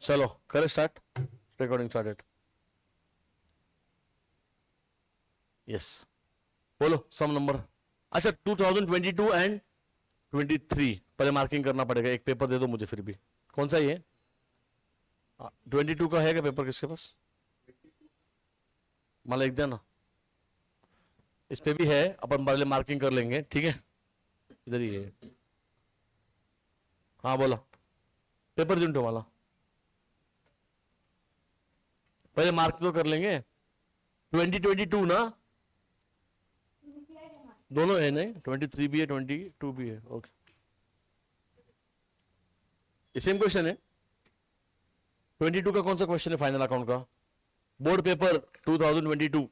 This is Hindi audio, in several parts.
चलो करें स्टार्ट, रिकॉर्डिंग स्टार्टेड। यस, बोलो सम नंबर। अच्छा 2022 एंड 23 पहले मार्किंग करना पड़ेगा। एक पेपर दे दो मुझे फिर भी। कौन सा ये 22 का है क्या पेपर किसके पास? मला लिख देना, इस पे भी है, अपन पहले मार्किंग कर लेंगे, ठीक है। इधर ही है। हाँ बोलो, पेपर दिन मला पहले मार्क तो कर लेंगे। 2022 ना, दोनों है नहीं, 23 भी है 22 भी है। ओके, सेम क्वेश्चन है। 22 का कौन सा क्वेश्चन है फाइनल अकाउंट का? बोर्ड पेपर 2022,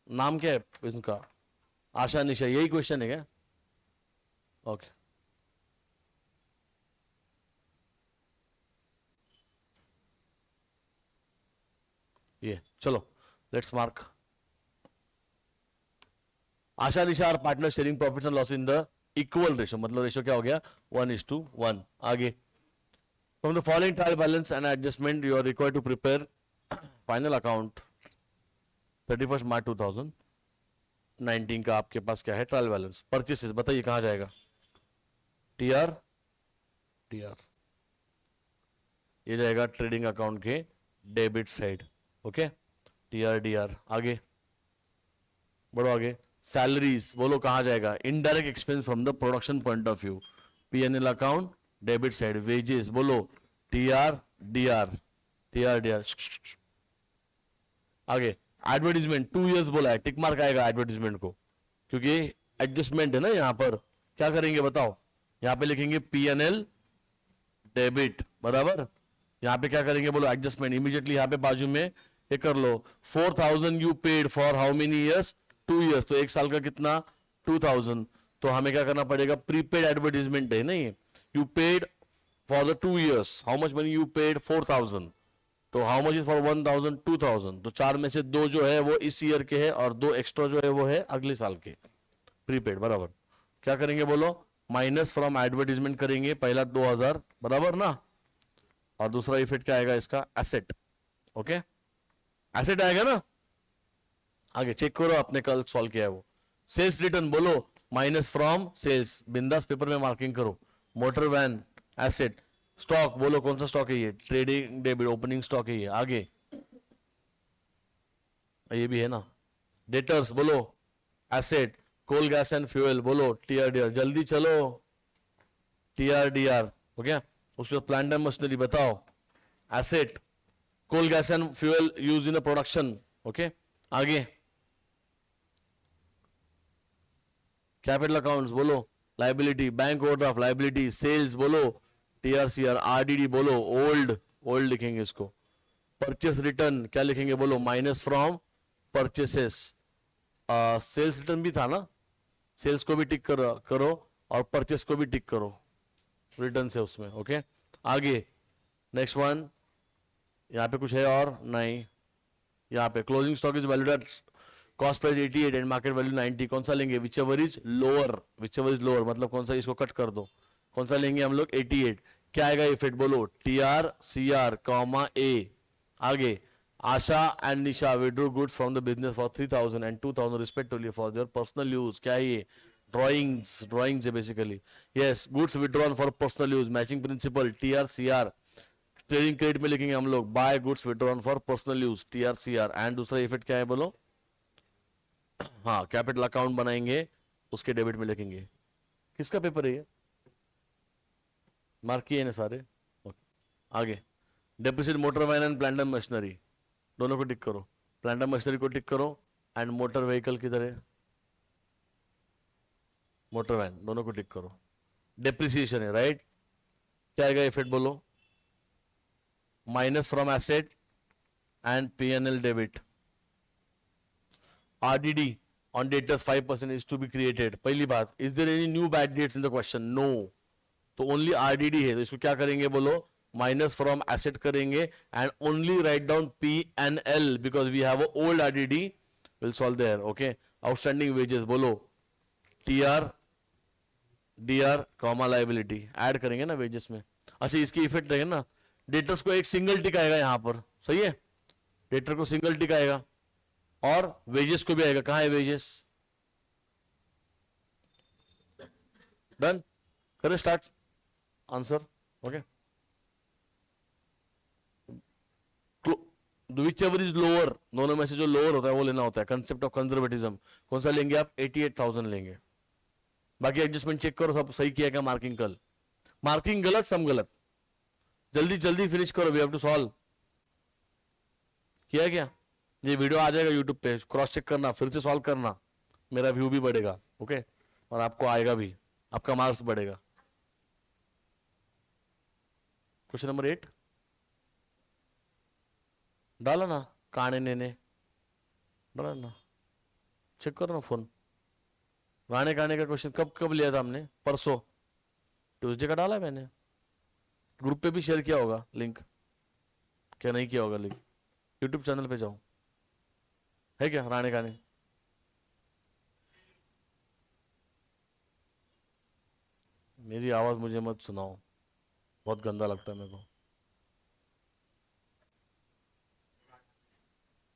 नाम क्या है इसका? आशा निशा, यही क्वेश्चन है क्या? ओके, ये चलो let's mark. Asha Nisha are partner sharing profits and loss in the equal ratio, मतलब रेशो क्या हो गया 1:1। आगे, from the following trial balance and adjustment you are required to prepare final account 31 March 2019 का आपके पास क्या है ट्रायल बैलेंस। परचेसेस बताइए कहां जाएगा? टीआर टीआर, ये जाएगा ट्रेडिंग अकाउंट के debit side. Okay, TR DR. आगे बढ़ो, आगे सैलरीज बोलो कहां जाएगा? Indirect expense from the production point of view, PNL account debit side. Wages बोलो टीआर डीआर, टीआर डीआर। आगे एडवर्टीजमेंट 2 इयर्स बोला है, टिक मार्क आएगा एडवर्टीजमेंट को, क्योंकि एडजस्टमेंट है ना। यहां पर क्या करेंगे बताओ? यहां पे लिखेंगे पीएनएल डेबिट, बराबर। यहां पे क्या करेंगे बोलो? एडजस्टमेंट। इमीडिएटली यहां पे बाजू में ये कर लो, 4000 you paid for how many years? 2 years, तो एक साल का कितना? 2000। तो हमें क्या करना पड़ेगा? प्रीपेड एडवर्टीजमेंट है नहीं, you paid for the 2 years, how much money you paid? 4000। तो हाउ मच इज फॉर 1000? 2000। तो चार में से दो जो है वो इस ईयर के हैं और दो एक्स्ट्रा जो है वो है अगले साल के, प्रीपेड, बराबर। क्या करेंगे बोलो? माइनस फ्रॉम एडवर्टीजमेंट करेंगे, पहला 2000, बराबर ना। और दूसरा इफेक्ट क्या आएगा इसका? एसेट। ओके, एसेट आएगा ना। आगे चेक करो, आपने कल सॉल्व किया है वो। सेल्स रिटर्न बोलो माइनस फ्रॉम सेल्स, बिंदास पेपर में मार्किंग करो। Motor van asset. स्टॉक बोलो कौन सा स्टॉक है ये? ट्रेडिंग डेबिट, ओपनिंग स्टॉक है ये। आगे ये भी है ना। डेटर्स बोलो asset. Coal gas and fuel बोलो टीआरडीआर। जल्दी चलो, टीआरडीआर हो गया। उसके बाद प्लांट एंड मशीनरी बताओ asset. Coal gas and fuel use in a production. Okay, आगे कैपिटल अकाउंट्स बोलो liability, bank overdraft liability. Sales बोलो टीआरसीआर। आरडीडी बोलो ओल्ड, ओल्ड लिखेंगे इसको। परचेस रिटर्न क्या लिखेंगे बोलो? Minus from purchases. Sales return भी था ना, सेल्स को भी टिक करो और परचेस को भी टिक करो रिटर्न से उसमें। ओके, आगे नेक्स्ट वन, यहाँ पे कुछ है और नहीं। यहाँ पे closing stock is valued at cost price 88 and market value 90। कौन सा लेंगे? Which ever is lower, which ever is lower मतलब कौन सा, इसको कट कर दो। कौन सा लेंगे हम लोग? 88। क्या आएगा इफेक्ट बोलो? TR CR comma A. आगे Asha and Nisha withdrew goods from the business for 3000 and 2000 respectively for their personal use. क्या है ये? ड्राइंग्स, ड्राइंग्स है basically. Yes, goods withdrawn for personal use, matching principle TR CR. Trading credit में लिखेंगे हम लोग by goods withdrawn for personal use TR CR. And दूसरा इफेक्ट क्या है बोलो? हाँ, कैपिटल अकाउंट बनाएंगे, उसके डेबिट में लिखेंगे। किसका पेपर है ये? मार्क किए ना सारे? आगे depreciate motor van and plant and machinery, दोनों को टिक करो। प्लांट एंड मशीनरी को टिक करो एंड मोटर व्हीकल किधर है? मोटर वैन, दोनों को टिक करो। डेप्रिसिएशन है राइट। क्या आएगा इफेक्ट बोलो? Minus from asset and PNL debit. RDD on debtors 5% is to be created। पहली बात, is there any new bad debts in the question? No, तो ओनली RDD है, तो इसको क्या करेंगे बोलो? माइनस फ्रॉम एसेट करेंगे and only right down PNL because we have old RDD will solve there. Okay, outstanding wages बोलो TR DR comma liability, add करेंगे ना वेजेस में। अच्छा इसकी इफेक्ट रहेगा ना, डेटर्स को एक सिंगल टिक आएगा यहां पर, सही है, डेटर को सिंगल टिक आएगा, और वेजेस को भी आएगा, कहां है वेजेस, डन, करें start answer, okay, which ever is lower, दोनों में से जो लोअर होता है वो लेना होता है, कंसेप्ट ऑफ कंजर्वेटिज्म, कौन सा लेंगे आप, 88,000 लेंगे, बाकी एडजस्टमेंट चेक करो सब सही किया क्या, मार्किंग कल, मार्किंग गलत सम गलत, जल्दी जल्दी फिनिश करो, वी हैव टू सॉल्व, किया क्या, ये वीडियो आ जाएगा यूट्यूब पे, क्रॉस चेक करना, फिर से सॉल्व करना, मेरा व्यू भी बढ़ेगा, ओके, और आपको आएगा भी, आपका मार्क्स बढ़ेगा। क्वेश्चन नंबर 8 डाला ना, काने नेने डाला ना, चेक करो ना फोन, राणे काने का क्वेश्चन कब कब लिया था हमने, परसों, ट्यूसडे का डाला है मैंने, ग्रुप पे भी शेयर किया होगा लिंक, क्या नहीं किया होगा लिंक, यूट्यूब चैनल पे जाओ, है क्या राणे काने, मेरी आवाज मुझे मत सुनाओ, बहुत गंदा लगता है मेरे को,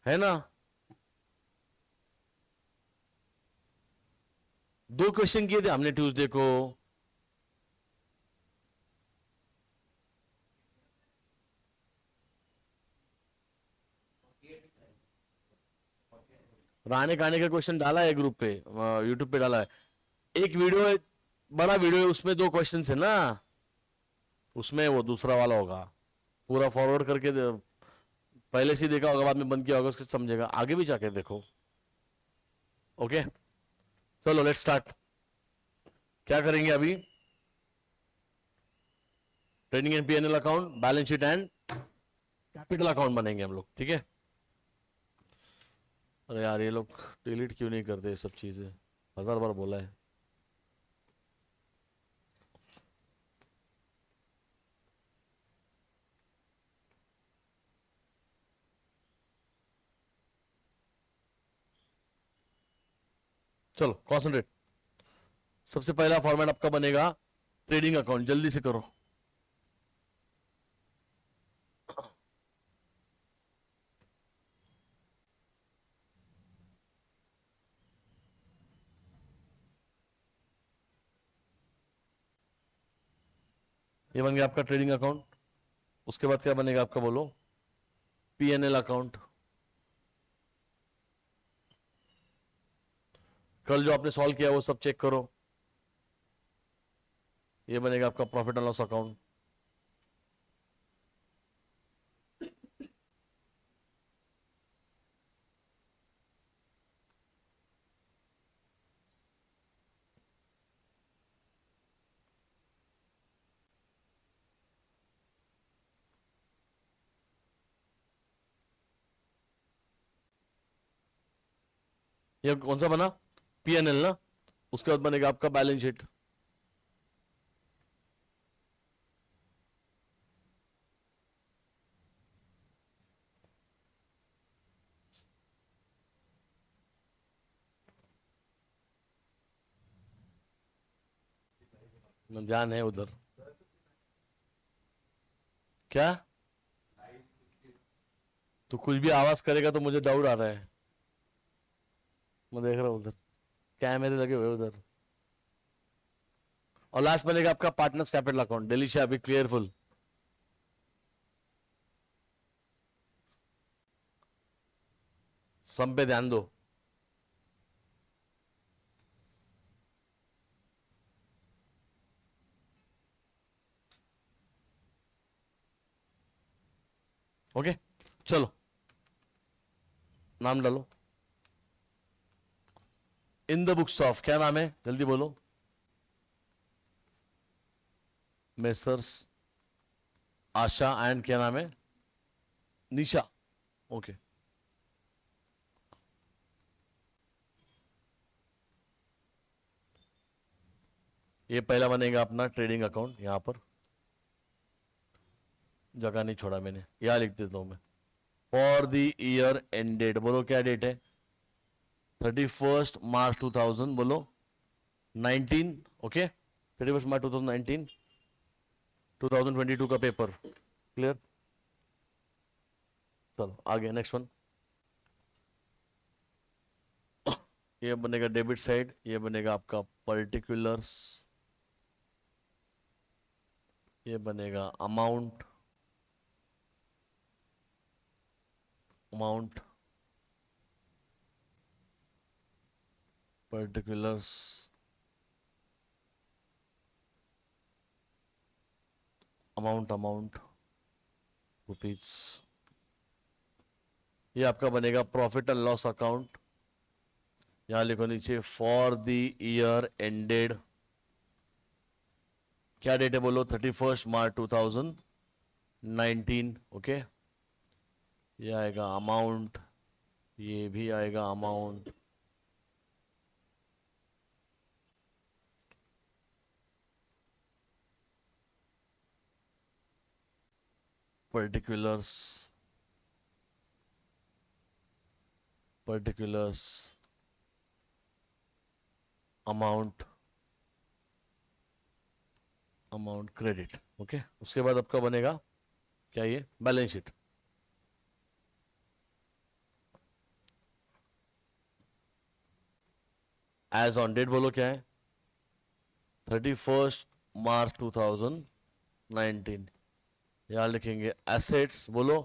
है ना, 2 क्वेश्चन किए थे हमने ट्यूसडे को, राणे खाने का क्वेश्चन डाला है ग्रुप पे, यूट्यूब पे डाला है, एक वीडियो है, बड़ा वीडियो है, उसमें 2 क्वेश्चन है ना, उसमें वो दूसरा वाला होगा, पूरा फॉरवर्ड करके पहले से ही देखा होगा, बाद में बंद किया होगा, उसको समझेगा, आगे भी जाके देखो, ओके, चलो लेट्स स्टार्ट, क्या करेंगे अभी, trading and PNL account, balance sheet and capital account बनेंगे हम लोग, ठीक है, अरे यार ये लोग डिलीट क्यों नहीं करते ये सब चीजें, 1000 बार बोला है, चलो कॉन्सेंट्रेट, सबसे पहला फॉर्मेट आपका बनेगा ट्रेडिंग अकाउंट, जल्दी से करो, ये बन गया आपका ट्रेडिंग अकाउंट, उसके बाद क्या बनेगा आपका, बोलो, पीएनएल अकाउंट, कल जो आपने सॉल्व किया वो सब चेक करो, ये बनेगा आपका प्रॉफिट एंड लॉस अकाउंट, ये कौन सा बना, पीएनएल ना, उसके बाद बनेगा आपका बैलेंस शीट, ध्यान है उधर, क्या, तो कुछ भी आवाज करेगा तो मुझे डाउट आ रहा है, मैं देख रहा हूं उधर, कैमरे लगे हुए उधर, और लास्ट बनेगा आपका पार्टनर्स कैपिटल अकाउंट, डेलिशिया बी केयरफुल, सब पे ध्यान दो, ओके, चलो नाम डालो, इन द बुक्स ऑफ, क्या नाम है जल्दी बोलो, मेसर्स आशा एंड क्या नाम है, निशा, ओके, ये पहला बनेगा अपना ट्रेडिंग अकाउंट, यहां पर जगह नहीं छोड़ा मैंने, यहां लिख देता हूं मैं, फॉर द ईयर एंडेड, बोलो क्या डेट है, 31 मार्च 2000, बोलो 19, ओके, 31 मार्च 2019, 2022 का पेपर, क्लियर, चलो आगे नेक्स्ट वन। ये बनेगा डेबिट साइड, ये बनेगा आपका पर्टिकुलर्स, ये बनेगा amount, amount particulars, amount, amount rupees. ये आपका बनेगा प्रॉफिट एंड लॉस अकाउंट। यहां लिखो नीचे फॉर द ईयर एंडेड, क्या डेट है बोलो, 31 मार्च 2019। ओके, ये आएगा अमाउंट, ये भी आएगा amount, particulars, particulars, amount, amount credit. Okay, उसके बाद आपका बनेगा क्या, ये balance sheet. As on date बोलो क्या है, 31 मार्च 2019। यहां लिखेंगे एसेट्स, बोलो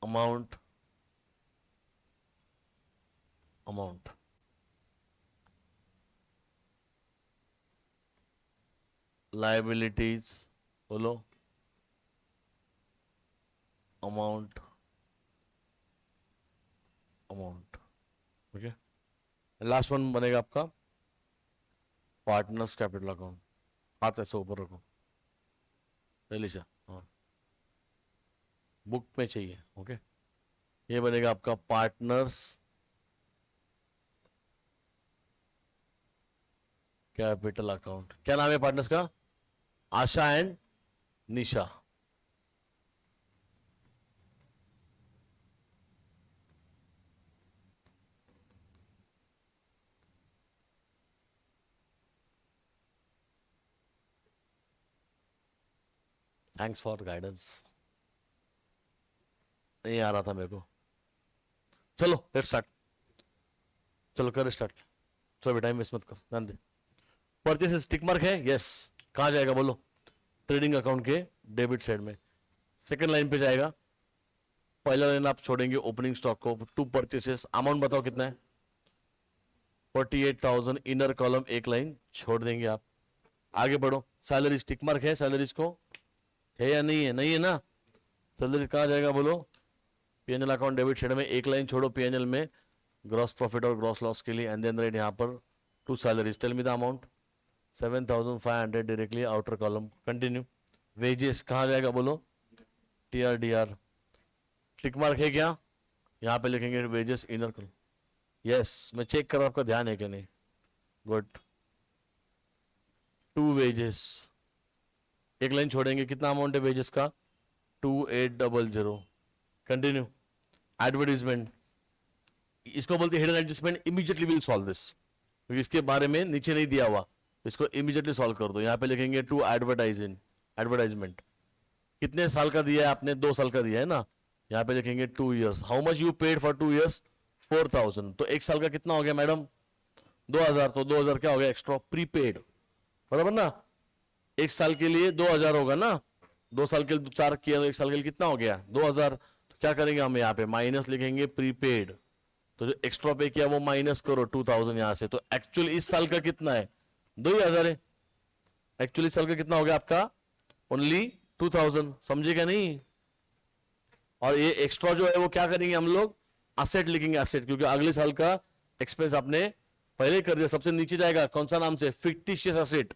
अमाउंट, अमाउंट, लाइबिलिटीज, बोलो amount, amount. Okay, last one बनेगा आपका पार्टनर्स कैपिटल अकाउंट। हाथ ऐसे ऊपर रखो एलिशा, हाँ बुक में चाहिए। ओके, ये बनेगा आपका पार्टनर्स कैपिटल अकाउंट। क्या नाम है पार्टनर्स का, Asha and Nisha. Thanks for guidance, नहीं आ रहा था मेरे को। चलो लेट्स स्टार्ट, चलो कर स्टार्ट। चलो बेटा टाइम वेस्ट मत कर, ध्यान दे। परचेस टिक मार्क है, यस। कहां जाएगा बोलो, ट्रेडिंग अकाउंट के डेबिट साइड में, सेकंड लाइन पे जाएगा। पहला लाइन आप छोड़ेंगे ओपनिंग स्टॉक को, टू परचेसेस, अमाउंट बताओ कितना है, 48,000। इनर कॉलम एक लाइन छोड़ देंगे आप, आगे बढ़ो। सैलरी टिक मार्क है, सैलरीज को है या नहीं है, नहीं है ना। सैलरी कहां जाएगा बोलो, पीएनएल अकाउंट डेबिट साइड में एक लाइन छोड़ो, पीएनएल में ग्रॉस प्रॉफिट और ग्रॉस लॉस के लिए, एंड देन राइट यहां पर to salaries. Tell me the amount, 7,500 directly outer column. Continue. Wages कहां जाएगा बोलो, TRDR टिक मार्क है क्या, यहां पे लिखेंगे वेजेस इनर कॉलम। यस, मैं चेक कर रहा हूं आपका ध्यान है कि नहीं। गुड, टू वेजेस, एक लाइन छोड़ेंगे, कितना अमाउंट है वेजेस का, 2800। कंटिन्यू। एडवर्टीजमेंट, इसको बोलते हैं hidden adjustment, immediately will solve this, क्योंकि इसके बारे में नीचे नहीं दिया हुआ, इसको इमीडिएटली सॉल्व कर दो। यहां पे लिखेंगे टू एडवर्टाइजिंग, एडवर्टाइजमेंट कितने साल का दिया है आपने, 2 साल का दिया है ना, यहां पे लिखेंगे 2 years। How much you paid for 2 years, 4,000। तो एक साल का कितना हो गया मैडम, 2,000। तो 2,000 क्या हो गया एक्स्ट्रा, प्रीपेड, बराबर ना। एक साल के लिए 2,000 होगा ना, 2 साल के लिए 4 किया तो एक साल के लिए कितना हो गया, 2,000। तो क्या करेंगे हम, यहाँ पे माइनस लिखेंगे प्रीपेड, तो जो एक्स्ट्रा पे किया वो माइनस करो 2,000 यहां से। तो एक्चुअली इस साल का कितना है, 2,000 है। एक्चुअली इस साल का कितना हो गया आपका, ओनली 2,000, समझेगा नहीं। और ये एक्स्ट्रा जो है वो क्या करेंगे हम लोग, असेट लिखेंगे, असेट, क्योंकि अगले साल का एक्सपेंस आपने पहले कर दिया। सबसे नीचे जाएगा कौन सा नाम से, फिक्टिशियस असेट,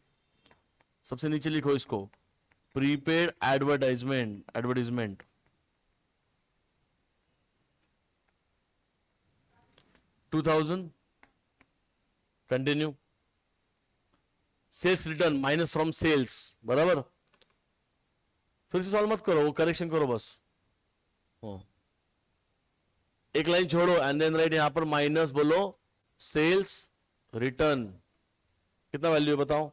सबसे नीचे लिखो इसको, prepaid advertisement, advertisement 2,000। Continue. Sales return minus from sales, बराबर। फिर से सॉल्व मत करो, वो करेक्शन करो बस। एक लाइन छोड़ो एंड देन राइट यहां पर माइनस बोलो सेल्स रिटर्न, कितना वैल्यू बताओ,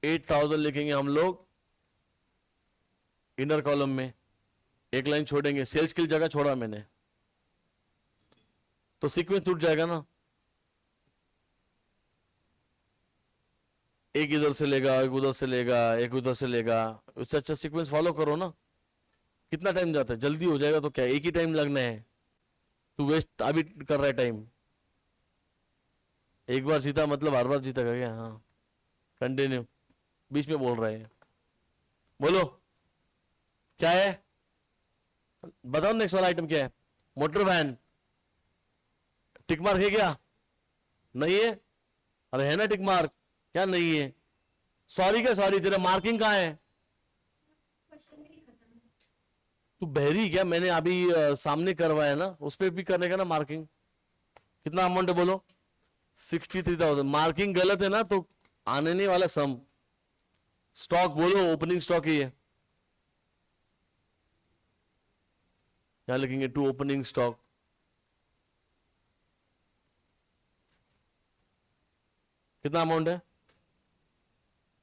8,000 लिखेंगे हम लोग इनर कॉलम में। एक लाइन छोड़ेंगे, सेल्स की जगह छोड़ा मैंने, तो सीक्वेंस टूट जाएगा ना। एक इधर से लेगा, एक उधर से लेगा, एक उधर से लेगा, उससे अच्छा सीक्वेंस फॉलो करो ना। कितना टाइम जाता है, जल्दी हो जाएगा तो क्या, एक ही टाइम लगना है, तू वेस्ट अभी कर रहा है टाइम। एक बार जीता मतलब हर बार जीतेगा क्या? हाँ, कंटिन्यू, बीच में बोल रहे हैं, बोलो क्या है, बताओ नेक्स्ट वाला आइटम क्या है। मोटर वैन, टिक मार्क है क्या? नहीं है? अरे है ना टिक मार्क, क्या नहीं है? सॉरी क्या सॉरी, तेरा मार्किंग कहाँ है? तू बहरी क्या? मैंने अभी सामने करवाया ना, उस पर भी करने का ना मार्किंग। कितना अमाउंट है बोलो? 63,000। मार्किंग गलत है ना तो आने नहीं वाला सम। स्टॉक बोलो, ओपनिंग स्टॉक ही है, क्या लिखेंगे? To opening stock. कितना अमाउंट है?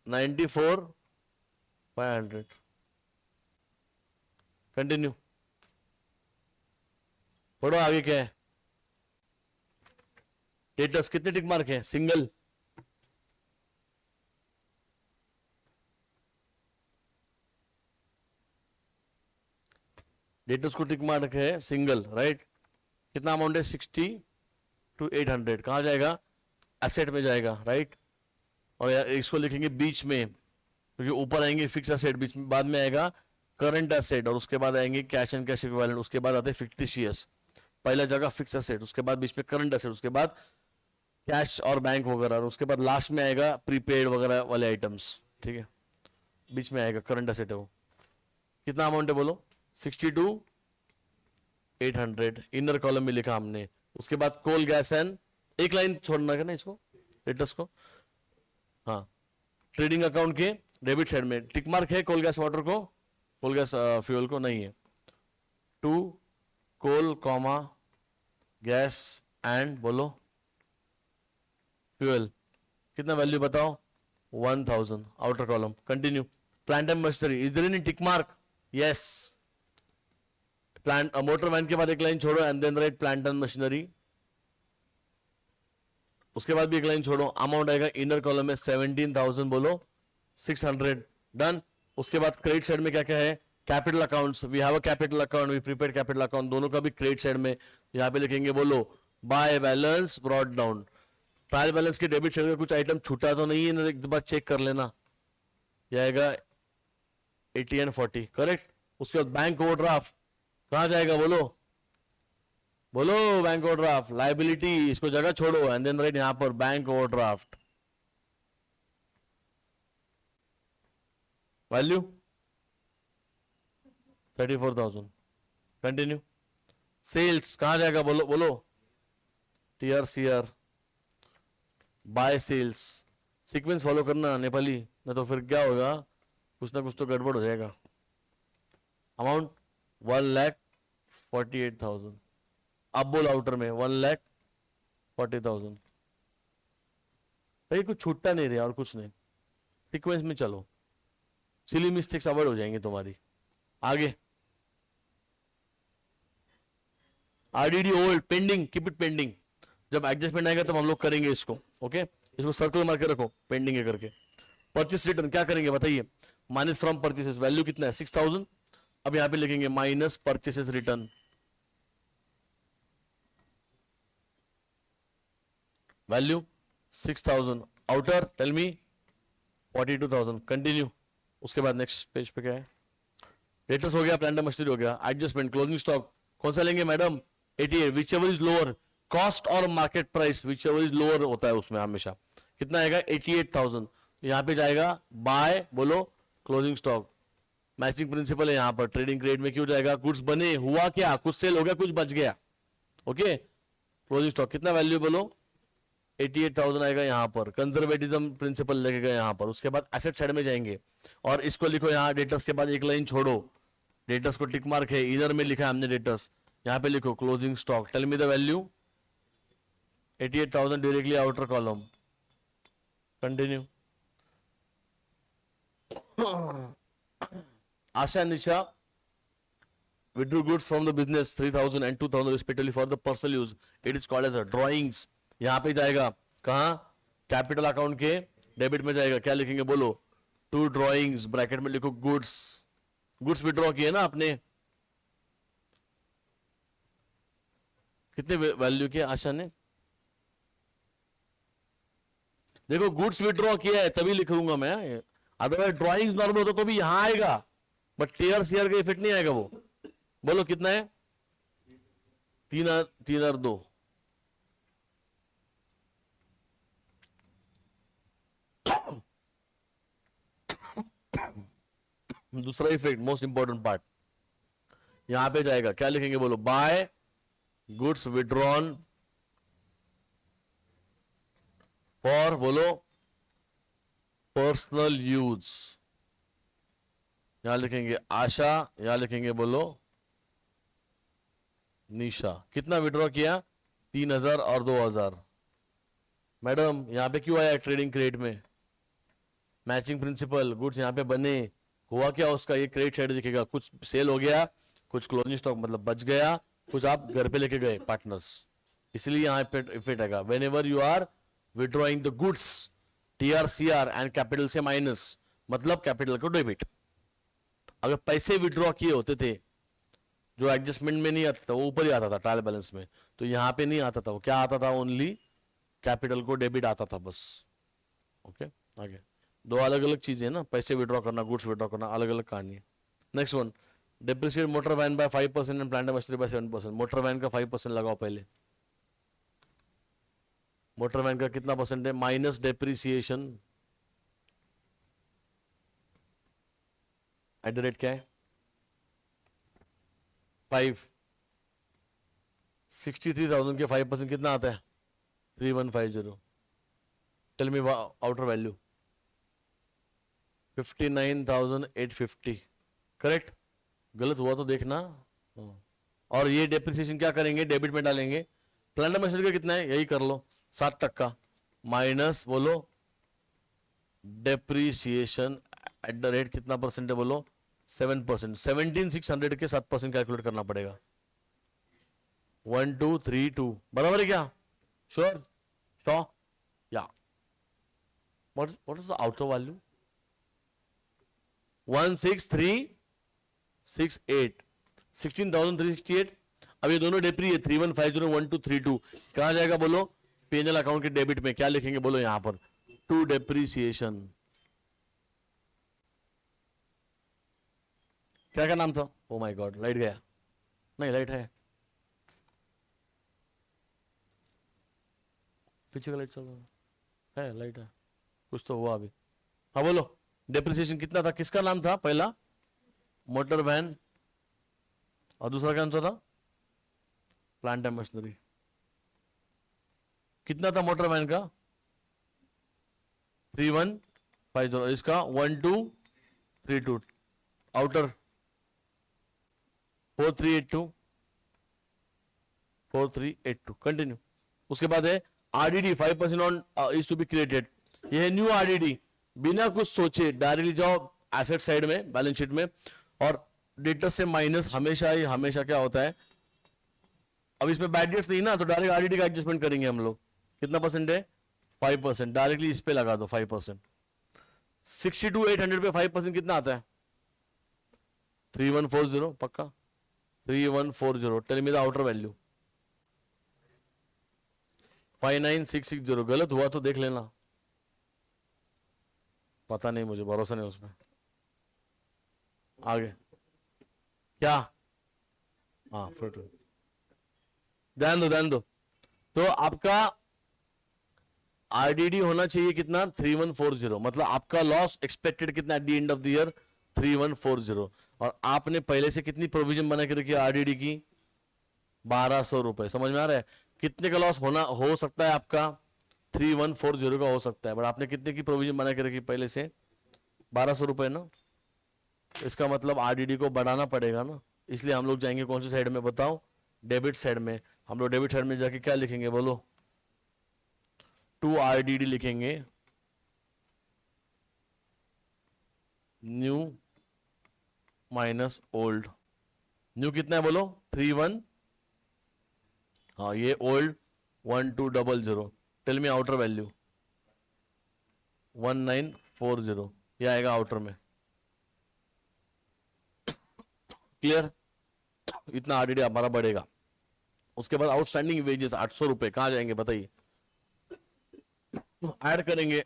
94,500। कंटिन्यू, पढ़ो आगे क्या है। स्टेटस कितने टिक मार्क है? सिंगल। डेटर्स को टिक मार्क है सिंगल, राइट। कितना अमाउंट है? 60 to 800। कहां जाएगा? एसेट में जाएगा, राइट। और इसको लिखेंगे बीच में, क्योंकि ऊपर आएंगे फिक्स एसेट, बीच में बाद में आएगा करंट एसेट, और उसके बाद आएंगे कैश एंड कैश इक्विवेलेंट, उसके बाद आते हैं फिक्टिशियस। पहला जगह फिक्स एसेट, उसके बाद बीच में करंट एसेट, उसके बाद कैश और बैंक वगैरह, और उसके बाद लास्ट में आएगा प्रीपेड वगैरह वाले आइटम्स, ठीक है। बीच में आएगा करंट एसेट है वो। कितना अमाउंट है बोलो? 62,800 इनर कॉलम में लिखा हमने। उसके बाद कोल गैस एंड, एक लाइन छोड़ना है ना इसको, लेटस को। हाँ, ट्रेडिंग अकाउंट के डेबिट साइड में टिक मार्क है, कोल गैस वाटर को, कोल गैस फ्यूल को नहीं है। To coal comma gas and बोलो फ्यूल। कितना वैल्यू बताओ? 1,000 outer column. Continue, plant and machinery, is there any tick mark? Yes. Plant motor van के बाद एक लाइन छोड़ो and then right plant and machinery. उसके बाद भी एक लाइन छोड़ो, अमाउंट आएगा इनर कॉलम में 17,000 बोलो 600। डन। उसके बाद क्रेडिट साइड में क्या क्या है? Capital accounts, we have a capital account, we prepaid capital account, दोनों का भी क्रेडिट साइड में यहाँ पे लिखेंगे बोलो by balance brought down. Trial balance के डेबिट साइड में कुछ आइटम छूटा तो नहीं है ना, एक बार चेक कर लेना। यह आएगा 80 and 40, करेक्ट। उसके बाद बैंक ओवरड्राफ्ट कहां जाएगा बोलो? बोलो बैंक ओवरड्राफ्ट लाइबिलिटी, इसको जगह छोड़ो एंड देन राइट यहां पर bank overdraft. Value 34,000। Continue. Sales कहां जाएगा बोलो? बोलो TRCR by sales. Sequence follow करना नेपाली, नहीं तो फिर क्या होगा, कुछ ना कुछ तो गड़बड़ हो जाएगा। अमाउंट 1,48,000। अब बोल आउटर में 1,40,000। तो कुछ छूटता नहीं रहा और कुछ नहीं, सीक्वेंस में चलो, सिली मिस्टेक्स अवॉइड हो जाएंगे तुम्हारी। आगे RDD old pending, keep it pending. जब एडजस्टमेंट आएगा तब हम लोग करेंगे इसको, ओके। इसको सर्कल मार के रखो, पेंडिंग है करके। परचेस रिटर्न क्या करेंगे बताइए? माइनस फ्रॉम परचेसेस, वैल्यू कितना है? 6,000। अब यहां पे लिखेंगे minus purchases return, value 6,000। Outer tell me 42,000। Continue. उसके बाद नेक्स्ट पेज पे क्या है? डेटर्स हो गया, प्लांट मशीनरी हो गया, एडजस्टमेंट क्लोजिंग स्टॉक कौन सा लेंगे madam? 88, whichever is lower cost और market price, whichever is lower होता है उसमें हमेशा। कितना आएगा? 88,000। यहां पे जाएगा बाय बोलो क्लोजिंग स्टॉक। मैचिंग प्रिंसिपल है यहां पर, ट्रेडिंग क्रेडिट में क्यों जाएगा? गुड्स बने, हुआ क्या, कुछ सेल हो गया, कुछ बच गया, ओके। क्लोजिंग स्टॉक कितना वैल्यू बोलो? 88,000 आएगा यहां पर, कंजर्वेटिज्म प्रिंसिपल लगेगा यहां पर। उसके बाद एसेट साइड में जाएंगे और इसको लिखो यहां, डेटर्स के बाद एक लाइन छोड़ो, डेटर्स को टिक मार्क है, इधर में लिखा है हमने डेटर्स, यहां पे लिखो closing stock. Tell me the value 88,000 directly outer column. Continue. Asha Nisha withdrew goods from the business 3000 and 2000 respectively for the personal use. It is called as a drawings. यहाँ पे जाएगा कहाँ? कैपिटल अकाउंट के डेबिट में जाएगा. क्या लिखेंगे बोलो? टू ड्रॉइंग्स, ब्रैकेट में लिखो गुड्स. गुड्स विड्रॉ किए ना आपने, कितने वैल्यू किया आशा ने? देखो गुड्स विड्रॉ किया है तभी लिखूंगा मैं, अदरवाइज ड्रॉइंग्स नॉर्मल होता तो भी यहां आएगा, बट टीयर सीआर का इफेक्ट नहीं आएगा वो. बोलो कितना है? 3 और 2. दूसरा इफेक्ट, मोस्ट इंपॉर्टेंट पार्ट, यहां पे जाएगा. क्या लिखेंगे बोलो? बाय गुड्स विड्रॉन फॉर, बोलो, पर्सनल यूज. यहां लिखेंगे आशा, यहां लिखेंगे बोलो निशा. कितना विड्रॉ किया? 3000 और 2000. मैडम यहां पे क्यों आया ट्रेडिंग क्रेडिट में? मैचिंग प्रिंसिपल, गुड्स यहां पे बने, हुआ क्या उसका? ये क्रेडिट साइड दिखेगा, कुछ सेल हो गया, कुछ क्लोजिंग स्टॉक मतलब बच गया, कुछ आप घर पे लेके गए पार्टनर्स, इसलिए यहां पे इफेक्ट आएगा. Whenever you are withdrawing the goods, TR CR and capital से माइनस, मतलब कैपिटल को डेबिट. अगर पैसे विड्रॉ किए होते थे जो एडजस्टमेंट में नहीं आता था, वो ऊपर ही आता था ट्रायल बैलेंस में, तो यहां पे नहीं आता था. वो क्या आता था? ओनली कैपिटल को डेबिट आता था बस. ओके आगे. दो अलग अलग चीजें हैं ना, पैसे विड्रॉ करना, गुड्स विड्रॉ करना, अलग अलग कहानी है. Next one, depreciate motor van by 5% and plant machinery by 7%. Motor van का 5% लगाओ पहले. मोटर वैन का कितना परसेंट है? Minus depreciation at the rate क्या है? 5. 63,000 के 5% कितना आता है? 3150. Tell me outer value. 59,850. Correct? गलत हुआ तो देखना. और ये डेप्रिसिएशन क्या करेंगे? डेबिट में डालेंगे. प्लांट मशीनरी का कितना है? यही कर लो, 7% माइनस, बोलो, डेप्रिसिएशन एट द रेट कितना परसेंट है? बोलो 7%. 17,600 के 7% कैलकुलेट करना पड़ेगा. 1232 बराबर है क्या? श्योर? श्योर या? What is the outer value? 16368. 16,368. अब ये दोनों डेप्री है, 3150 1232. कहां जाएगा बोलो? पीएनएल अकाउंट के डेबिट में. क्या लिखेंगे बोलो यहां पर? To depreciation. क्या क्या नाम था? ओ माय गॉड, लाइट गया. नहीं लाइट है, पीछे का लाइट चल रहा है, लाइट है, कुछ तो हुआ अभी. हाँ बोलो, डेप्रिसिएशन कितना था? किसका नाम था पहला? मोटर वैन, और दूसरा कौन सा था? Plant and machinery. कितना था मोटर वैन का? 3150. इसका 1232. आउटर 4382. कंटिन्यू. उसके बाद है RDD 5% on is to be created. ये है न्यू आरडीडी. बिना कुछ सोचे डायरेक्टली जाओ एसेट साइड में, बैलेंस शीट में, और डेटर से माइनस. हमेशा ही हमेशा क्या होता है, अब इसमें बैड डेट्स नहीं ना, तो डायरेक्ट आरडीडी का एडजस्टमेंट करेंगे हम लोग. कितना परसेंट है? 5%. डायरेक्टली इस पे लगा दो 5%. 62,800 पे 5% कितना आता है? 3140. पक्का 3140. Tell me the outer value. 59,660. गलत हुआ तो देख लेना, पता नहीं, मुझे भरोसा नहीं उसमें. आगे क्या? हाँ फिर ध्यान दो. तो आपका आरडीडी होना चाहिए कितना? 3140. मतलब आपका लॉस एक्सपेक्टेड कितना at the end of the year? 3140. और आपने पहले से कितनी प्रोविजन बना के रखी है आरडीडी की? 1200 रुपए. समझ में आ रहा है? कितने का लॉस होना हो सकता है आपका? 3140 का हो सकता है, बट आपने कितने की प्रोविजन बना के रखी पहले से? 1200 रुपए ना. इसका मतलब आरडीडी को बढ़ाना पड़ेगा ना. इसलिए हम लोग जाएंगे कौन सी साइड में बताओ? डेबिट साइड में. हम लोग डेबिट साइड में जाके क्या लिखेंगे बोलो? टू आरडीडी लिखेंगे. New minus old. न्यू कितना है बोलो? 31। हाँ ये old 1200। Tell me outer value 1940, ये आएगा आउटर में। क्लियर? इतना आरडीडी हमारा बढ़ेगा। उसके बाद आउटस्टैंडिंग वेजेस 800 रुपए कहां जाएंगे बताइए? ऐड करेंगे,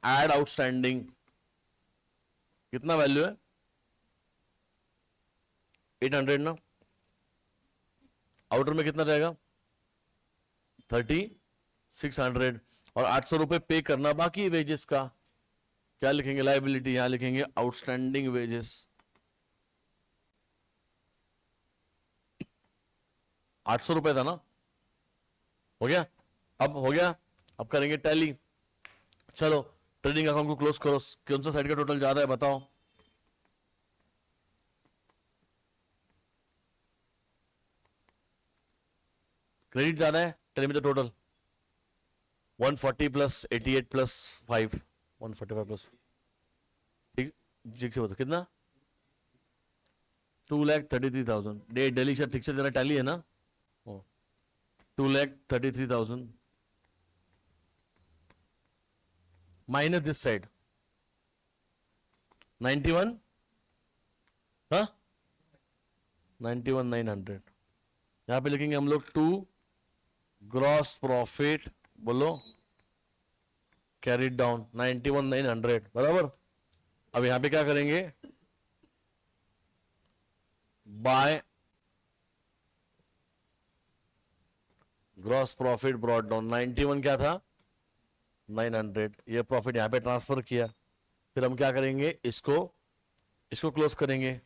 ऐड आउटस्टैंडिंग, कितना वैल्यू है? 800 ना। आउटर में कितना जाएगा? 3600। और 800 रुपए पे करना बाकी वेजेस का। क्या लिखेंगे? लाइबिलिटी, यहां लिखेंगे आउटस्टैंडिंग वेजेस। 800 रुपए था ना? हो गया? अब हो गया। अब करेंगे टैली। चलो ट्रेडिंग अकाउंट को क्लोज करो। कौन सा साइड का टोटल ज्यादा है बताओ? क्रेडिट ज्यादा है। Tell me the total. 140 plus 88 plus 5, 145 plus, ठीक ठीक से बताओ कितना? 2,33,000। डेली से ठीक से तेरा टैली है ना? 2,33,000 माइनस दिस साइड 91, हाँ 91,900। यहां पे लिखेंगे हम लोग 2 ग्रॉस प्रॉफिट, बोलो कैरी डाउन 91,900 बराबर। अब यहां पे क्या करेंगे? Bye gross profit brought down. 91 क्या था? 900। ये प्रॉफिट यहां पे ट्रांसफर किया। फिर हम क्या करेंगे? इसको इसको क्लोज करेंगे।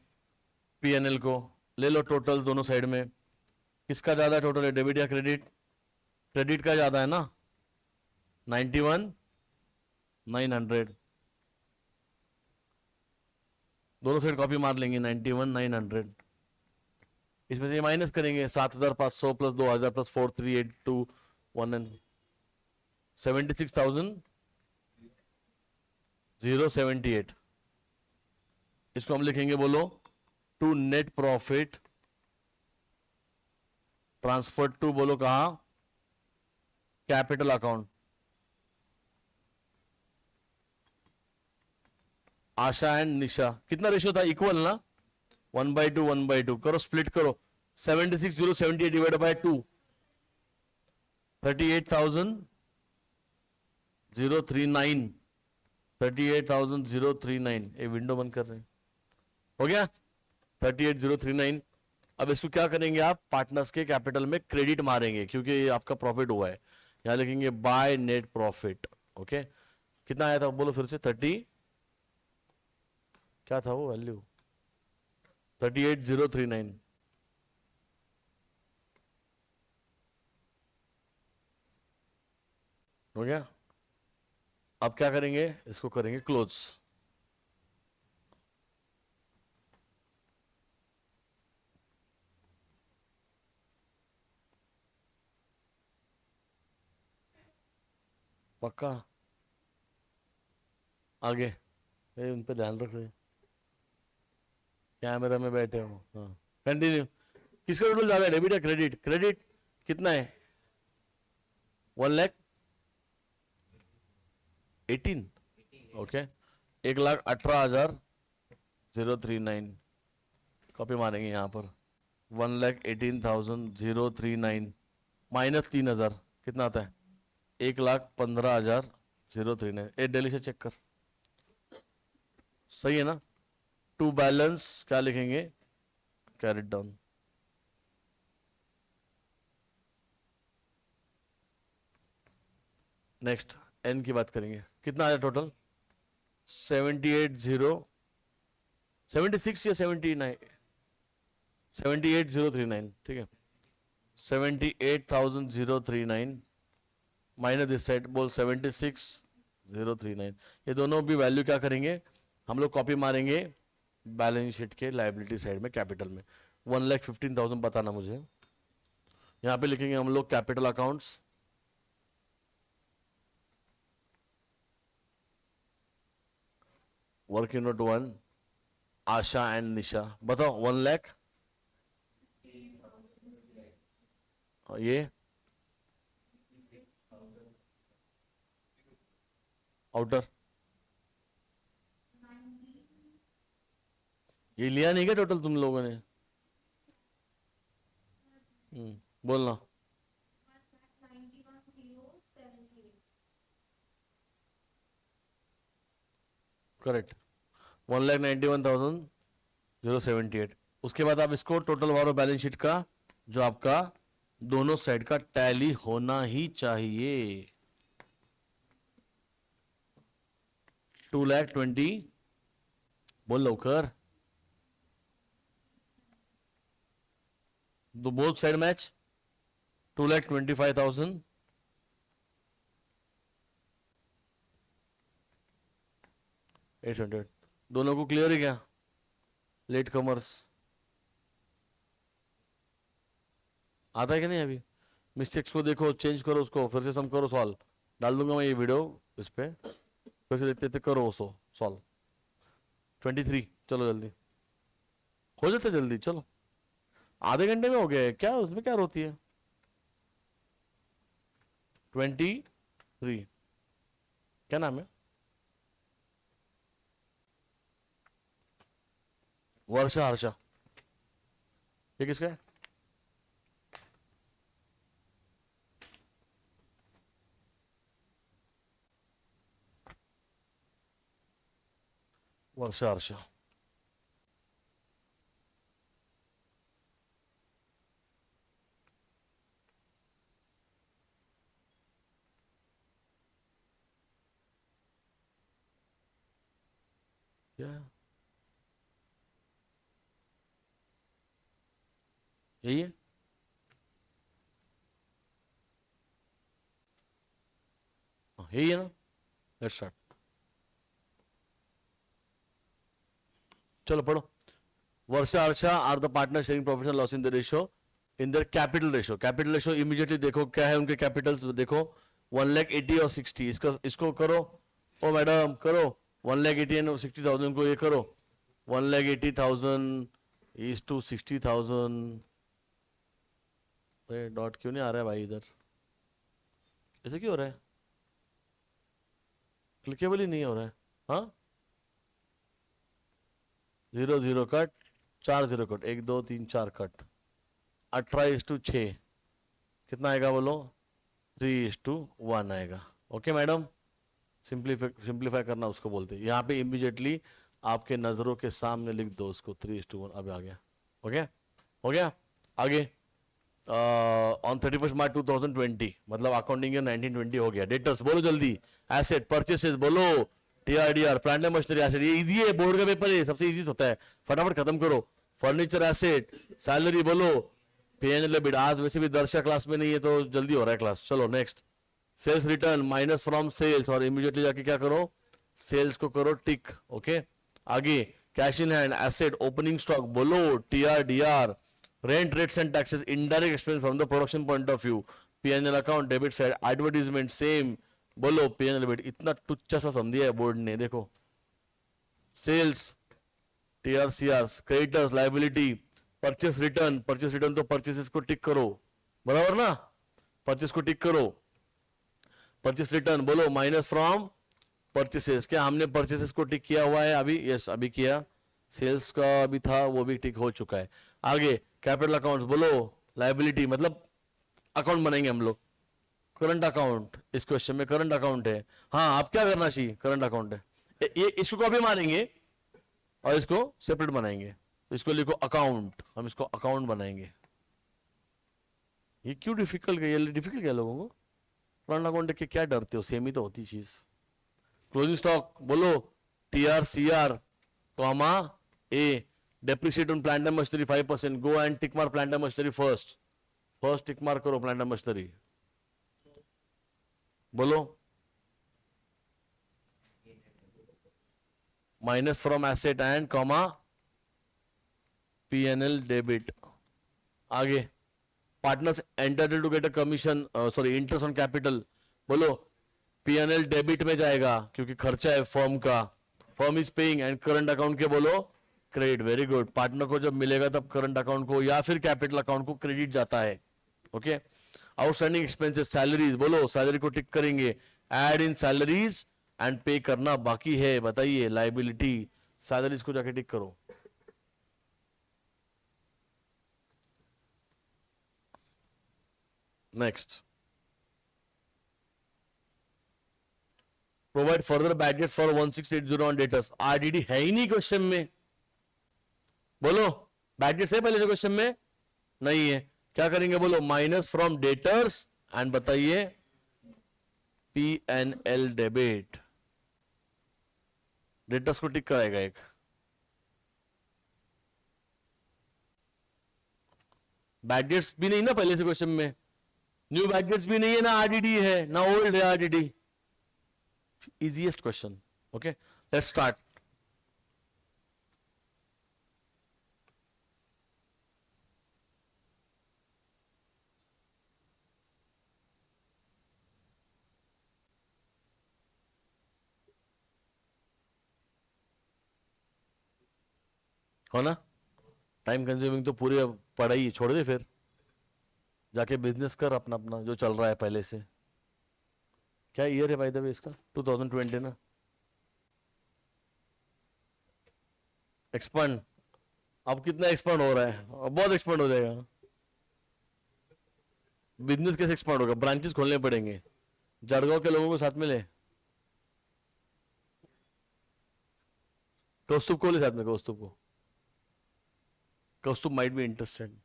पीएनएल को ले लो टोटल दोनों साइड में। किसका ज्यादा टोटल है? डेबिट या क्रेडिट? क्रेडिट का ज्यादा है ना। 91,900 दोनों साइड कॉपी मार लेंगे। 91,900 इसमें से ये माइनस करेंगे। 7,500 प्लस 2,000 प्लस 4,382 1 एंड 76,078। इसको हम लिखेंगे बोलो to net profit transfer to, बोलो कहा? Capital account. Asha and Nisha कितना रेशियो था? इक्वल ना? 1/2 1/2 करो, स्प्लिट करो। 76,078 डिवाइड बाय 2, 38,039। 38,039। ये विंडो बंद कर रहे हैं। हो गया 38,039। अब इसको क्या करेंगे आप? पार्टनर्स के कैपिटल में क्रेडिट मारेंगे क्योंकि ये आपका प्रॉफिट हुआ है। यहां लिखेंगे बाय नेट प्रॉफिट। ओके कितना आया था बोलो फिर से? 30, क्या था वो वैल्यू? 38,039। हो गया। अब क्या करेंगे? इसको करेंगे क्लोज। पक्का? आगे उन पे ध्यान रख रहे, कैमरा में बैठे हो। हाँ कंटिन्यू। किसका टोटल ज्यादा है? डेबिट या क्रेडिट? क्रेडिट कितना है? 1,18,000। ओके 1,18,039 कॉपी मारेंगे यहाँ पर। 1,18,039 माइनस 3,000 कितना आता है? 1,15,039। ए डेली से चेक कर, सही है ना? टू बैलेंस क्या लिखेंगे? Carry down. नेक्स्ट एन की बात करेंगे। कितना आया टोटल? 76 या 79? 78,039 ठीक है। 78,039 माइनस दिस साइड, बोल 76,039। ये दोनों भी वैल्यू क्या करेंगे हम लोग? कॉपी मारेंगे बैलेंस शीट के लायबिलिटी साइड में कैपिटल में। 1,15,000 बताना मुझे। यहां पे लिखेंगे हम लोग capital accounts. Working note 1 Asha and Nisha, बताओ 1 लाख ये आउटर ये लिया नहीं क्या टोटल तुम लोगों ने? बोलना। करेक्ट, 1,91,078। उसके बाद आप इसको टोटल वारो बैलेंस शीट का जो आपका दोनों साइड का टैली होना ही चाहिए। 2,20,000 बोल लवकर। दो बोथ साइड मैच 2,25,000 800। दोनों को क्लियर है क्या? लेट कमर्स आता है कि नहीं? अभी मिस्टेक्स को देखो, चेंज करो, उसको फिर से सम करो, सॉल्व। डाल दूंगा मैं ये वीडियो इस पे, फिर से देखते देखते करो उसको सॉल्व। 23, चलो जल्दी हो जाता, जल्दी चलो। आधे घंटे में हो गया है क्या? उसमें क्या होती है? 23, क्या नाम है? वर्षा हर्षा। ये किसका है? वर्षा हर्षा। क्या यही है? यही है ना? Let's start. चलो पढ़ो। Varsha Harsha are the partner sharing professional loss in the ratio in their capital ratio. Capital ratio immediately देखो क्या है उनके कैपिटल्स देखो, 1,80,000 और 60। इसको करो। ओ मैडम करो, 1,80,000 एंड 60,000 को ये करो। 1,80,000 इज टू 60,000। डॉट क्यों नहीं आ रहा है भाई इधर? ऐसे क्यों हो रहा है? क्लिकेबल ही नहीं हो रहा है। हाँ, 0 0 कट, 4 0 कट, 1 2 3 4 कट। 18:6 कितना आएगा बोलो? 3:1 आएगा। ओके मैडम, सिंप्लीफाई करना उसको बोलते हैं। यहाँ पे इमीडिएटली आपके नजरों के सामने लिख दो उसको, 3:1। अब आ गया। ओके, हो गया। आगे ऑन 31 मार्च 2020, मतलब अकाउंटिंग ईयर 1920 हो गया। डेटर्स बोलो जल्दी। एसेट परचेसेस बोलो, टीआरडीआर प्लांट एंड मशीनरी एसेट। ये इजी है, बोर्ड का पेपर है, सबसे इजी होता है, फटाफट खत्म करो। फर्नीचर एसेट, सैलरी बोलो, पीएनएल एबिट। आज वैसे भी दर्शक क्लास में नहीं है तो जल्दी हो रहा है क्लास। चलो next, sales return minus from sales, और इमीडिएटली जाके क्या करो? सेल्स को करो टिक। ओके, आगे cash in hand asset, opening stock बोलो, TR DR. Rent rates and taxes, indirect expense from the production point of view, PNL account debit side. Advertisement same बोलो, पीएनएल डेबिट। इतना टुच्चा सा समझिया है बोर्ड ने, देखो। Sales, TR CR, creditors, liability, purchase return. Purchase return तो परचेसेस को टिक करो, बराबर ना? परचेस को टिक करो। परचेस रिटर्न बोलो माइनस फ्रॉम परचेसेस। क्या हमने परचेसेस को टिक किया हुआ है अभी? यस, अभी किया। सेल्स का भी था, वो भी टिक हो चुका है। आगे कैपिटल अकाउंट्स बोलो, लाइबिलिटी मतलब अकाउंट बनाएंगे हम लोग। करंट अकाउंट, इस क्वेश्चन में करंट अकाउंट है। हाँ, आप क्या करना चाहिए? करंट अकाउंट है ये, इसको अभी मारेंगे और इसको सेपरेट बनाएंगे। तो इसको लिखो अकाउंट, हम इसको अकाउंट बनाएंगे। ये क्यों डिफिकल्ट है? ये डिफिकल्ट क्या लोगों को? करंट अकाउंट देख के क्या डरते हो? सेम ही तो होती चीज। क्लोजिंग स्टॉक बोलो, TR CR comma A, depreciate on plant and machinery 5%। Go and tick मार plant and machinery first tick मार करो प्लांट एंड मशीनरी। बोलो minus from asset and comma PNL debit. आगे partners entitled to get a commission, sorry interest on capital. बोलो पीएनएल डेबिट में जाएगा क्योंकि खर्चा है फर्म का, firm is paying. And current account के बोलो क्रेडिट। Very good. पार्टनर को जब मिलेगा तब करंट अकाउंट को या फिर कैपिटल अकाउंट को क्रेडिट जाता है। ओके, आउटस्टैंडिंग एक्सपेंसेस सैलरीज बोलो, सैलरी को टिक करेंगे, ऐड इन सैलरीज एंड पे करना बाकी है, बताइए लाइबिलिटी, सैलरीज को जाके टिक करो। Next, provide further bad debts for 1680 on debtors, RDD है ही नहीं क्वेश्चन में, बोलो बैजेट्स है पहले से क्वेश्चन में, नहीं है, क्या करेंगे बोलो, माइनस फ्रॉम डेटर्स एंड बताइए P N L debit, debtors को टिक कराएगा एक, बैजेट्स भी नहीं ना पहले से क्वेश्चन में, न्यू बैजेट्स भी नहीं है ना, आरडीडी है ना, ओल्ड है RDD, easiest question. Okay, let's start. हो ना, टाइम कंज्यूमिंग तो पूरी पढ़ाई छोड़ दे, फिर जाके बिजनेस कर अपना अपना जो चल रहा है पहले से। क्या ईयर है भाई द वे इसका, 2020 ना, एक्सपांड, अब कितना एक्सपांड हो रहा है, अब बहुत एक्सपांड हो जाएगा, बिजनेस कैसे एक्सपांड होगा, ब्रांचेस खोलने पड़ेंगे, जड़गांव के लोगों को साथ में ले, कौस्तुभ को ले साथ में, कौस्तुभ को, कौस्तुभ माइट बी इंटरेस्टेड,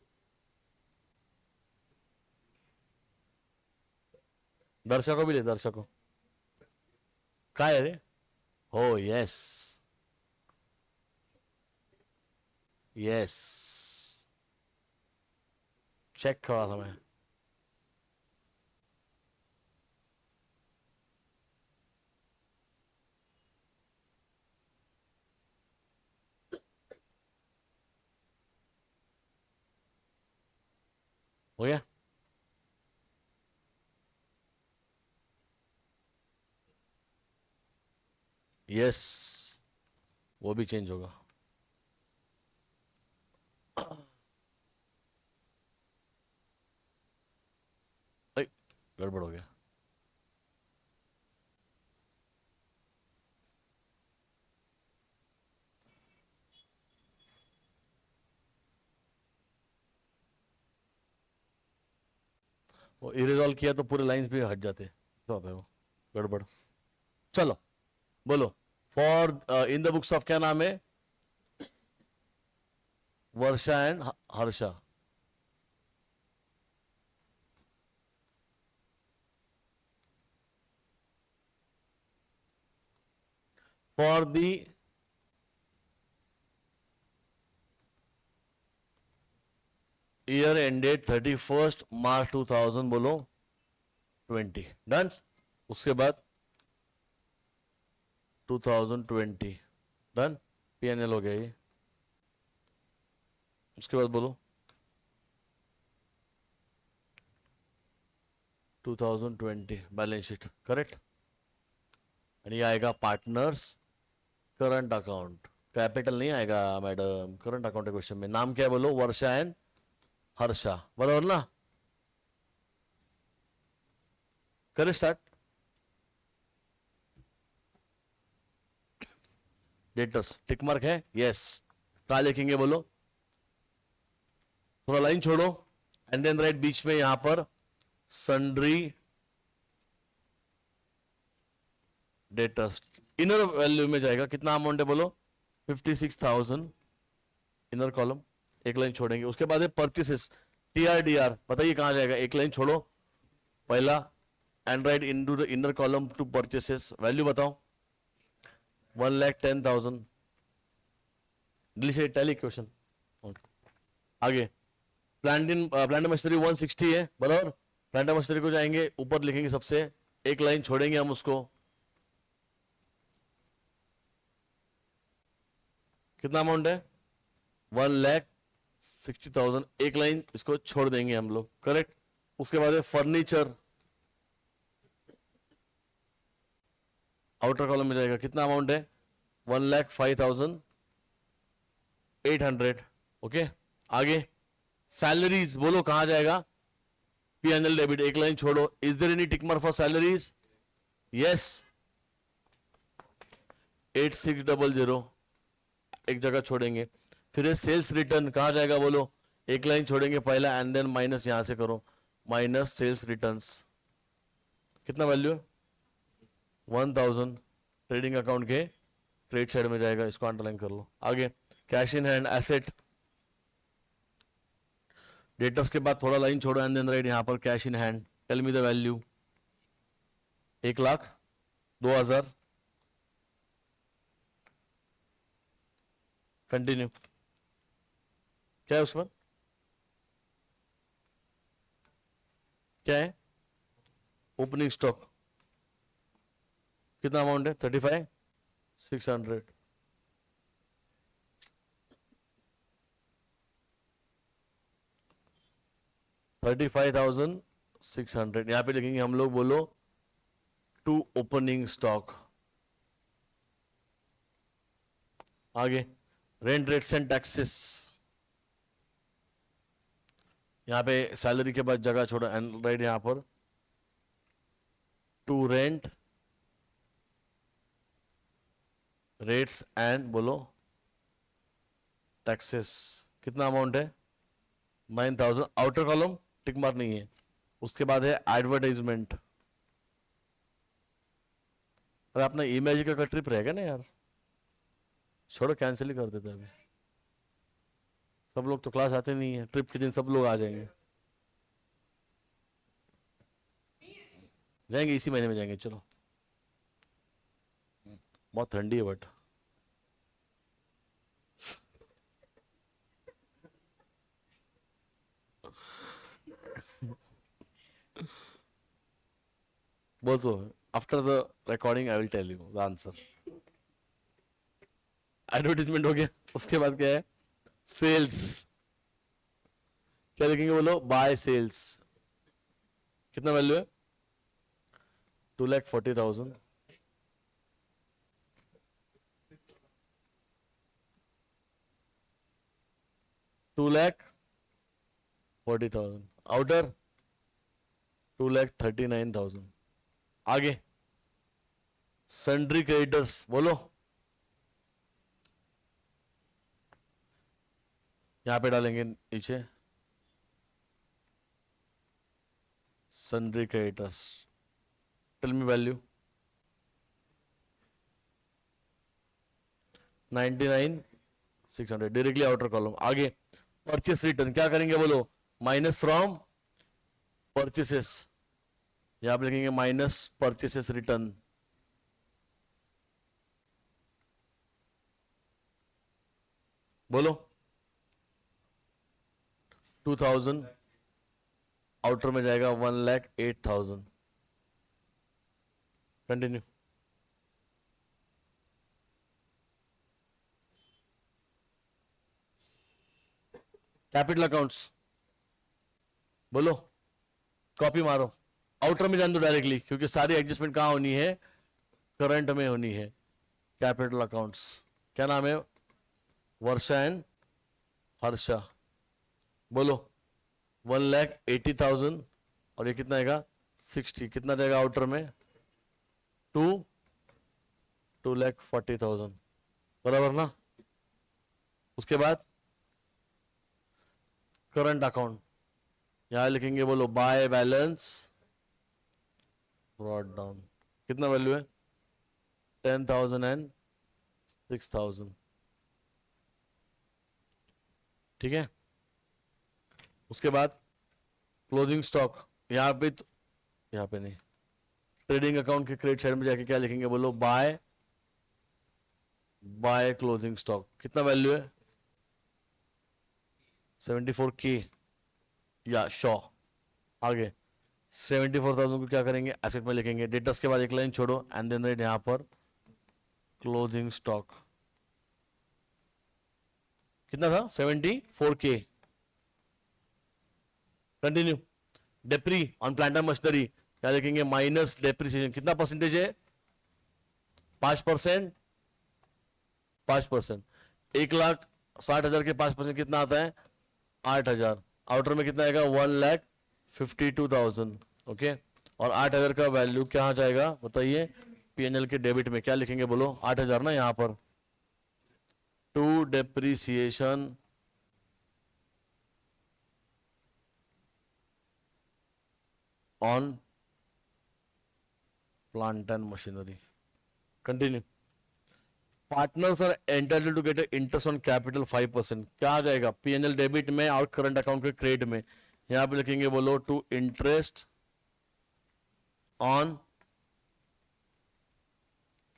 दर्शक को भी ले, दर्शक को, क्या है रे, हो यस यस, चेक करा था मैं, हो गया, यस, वो भी चेंज होगा, गड़बड़ हो गया, वो इरेजॉल्व किया तो पूरे लाइंस भी हट जाते, ऐसा होता है वो, गड़बड़। चलो बोलो, for in the books of क्या नाम है, Varsha and Harsha, for the year ended 31 March 2000 बोलो 20, डन, उसके बाद 2020 डन, पीएनएल हो गया ये, उसके बाद बोलो 2020 बैलेंस शीट, करेक्ट, ये आएगा पार्टनर्स करंट अकाउंट, कैपिटल नहीं आएगा मैडम, करंट अकाउंट क्वेश्चन में, नाम क्या है बोलो, वर्षा एंड हर्षा, बराबर ना, करें स्टार्ट, डेटर्स टिक मार्क है, यस, कहा लिखेंगे बोलो, थोड़ा लाइन छोड़ो, एंड देन राइट बीच में यहां पर सन्ड्री डेटर्स, इनर वैल्यू में जाएगा, कितना अमाउंट है बोलो, 56,000, इनर कॉलम, एक लाइन छोड़ेंगे, उसके बाद है परचेसेस, टीआरडीआर, बताइए कहां जाएगा, एक लाइन छोड़ो, पहला and right into the inner column to purchases, value बताओ, 1,10,000, डिलीट टैली क्वेश्चन, आगे प्लांट मशीनरी 160 है, बराबर, प्लांट मशीनरी को जाएंगे, ऊपर लिखेंगे सबसे, एक लाइन छोड़ेंगे हम उसको, कितना अमाउंट है, 1,60,000, एक लाइन इसको छोड़ देंगे हम लोग, करेक्ट, उसके बाद है फर्नीचर, आउटर कॉलम में जाएगा, कितना अमाउंट है, 1,05,800, ओके, आगे सैलरीज बोलो कहां जाएगा, P&L डेबिट, एक लाइन छोड़ो. Is there any tick mark for salaries? Yes. 8600 एक जगह छोड़ेंगे. फिर ये सेल्स रिटर्न कहाँ जाएगा बोलो? एक लाइन छोड़ेंगे पहला एंड देन माइनस यहां से करो, माइनस सेल्स रिटर्न्स. कितना वैल्यू है? 1000. ट्रेडिंग अकाउंट के क्रेडिट साइड में जाएगा, इसको अंडरलाइन कर लो. आगे cash in hand asset. Debtors के बाद थोड़ा लाइन छोड़ो एंड देन राइट यहां पर cash in hand. Tell me the value. 1,00,000, 2,000. Continue. क्या है उसमें? क्या है? Opening stock. कितना अमाउंट है? 35,600. $35,600. यहां पे लिखेंगे हम लोग, बोलो टू ओपनिंग स्टॉक. आगे रेंट रेट्स एंड टैक्सेस. यहां पे सैलरी के बाद जगह छोड़ो एंड राइट यहां पर टू रेंट रेट्स एंड बोलो टैक्सेस. कितना अमाउंट है? 9,000. आउटर कॉलम टिक मार्क नहीं है. उसके बाद है एडवर्टाइजमेंट. अरे अपना इमेज का ट्रिप रहेगा ना यार, छोड़ो कैंसिल ही कर देते अभी. सब लोग तो क्लास आते नहीं है, ट्रिप के दिन सब लोग आ जाएंगे. जाएंगे इसी महीने में जाएंगे. चलो बहुत ठंडी है बट बोल तो after the recording I will tell you the answer. Advertisement हो गया. उसके बाद क्या है? सेल्स. क्या लिखेंगे बोलो? Bye sales. कितना वैल्यू है? 2,40,000. $2,40,000. आउटर 2,39,000. आगे सन्ड्री क्रेडिटर्स बोलो. यहां पे डालेंगे नीचे sundry creditors. Tell me value. 99,600. Directly outer column. आगे परचेस रिटर्न क्या करेंगे बोलो? Minus from purchases. यहां पे लिखेंगे माइनस परचेसेस रिटर्न. बोलो 2,000. आउटर में जाएगा 1,08,000. कंटिन्यू. कैपिटल अकाउंट्स बोलो. कॉपी मारो. आउटर में जान दो डायरेक्टली, क्योंकि सारी एडजस्टमेंट कहां होनी है? करंट में होनी है. कैपिटल अकाउंट्स क्या नाम है? वर्षा एंड हर्षा. बोलो 1,80,000 और ये कितना आएगा? 60. कितना जाएगा आउटर में? 2,40,000. बराबर ना? उसके बाद करंट अकाउंट. यहां लिखेंगे बोलो बाय बैलेंस ब्रॉट डाउन. कितना वैल्यू है? 10,000 एंड 6,000. ठीक है. उसके बाद क्लोजिंग स्टॉक. यहां पे तो, यहां पे नहीं, ट्रेडिंग अकाउंट के क्रेडिट साइड में जाके क्या लिखेंगे बोलो? By closing stock. कितना वैल्यू है? 74K या शॉ. आगे 74,000 को क्या करेंगे? एसेट में लिखेंगे. डेटर्स के बाद एक लाइन छोड़ो एंड देन रेट यहां पर क्लोजिंग स्टॉक. कितना था? 74K. Continue. Depre on plant and machinery क्या लिखेंगे? Minus depreciation. कितना परसेंटेज है? 5%. 5%. 1,60,000 के 5% कितना आता है? 8,000. आउटर में कितना आएगा? 1,50,000. 52,000, ओके। और 8,000 का वैल्यू क्या जाएगा बताइए, पीएनएल के डेबिट में क्या लिखेंगे बोलो, 8,000 ना यहां पर, to depreciation on plant and machinery. Continue. Partners are entitled to get interest on capital 5%, क्या आ जाएगा पीएनएल डेबिट में और करंट अकाउंट के क्रेडिट में, यहां पे लिखेंगे बोलो टू इंटरेस्ट ऑन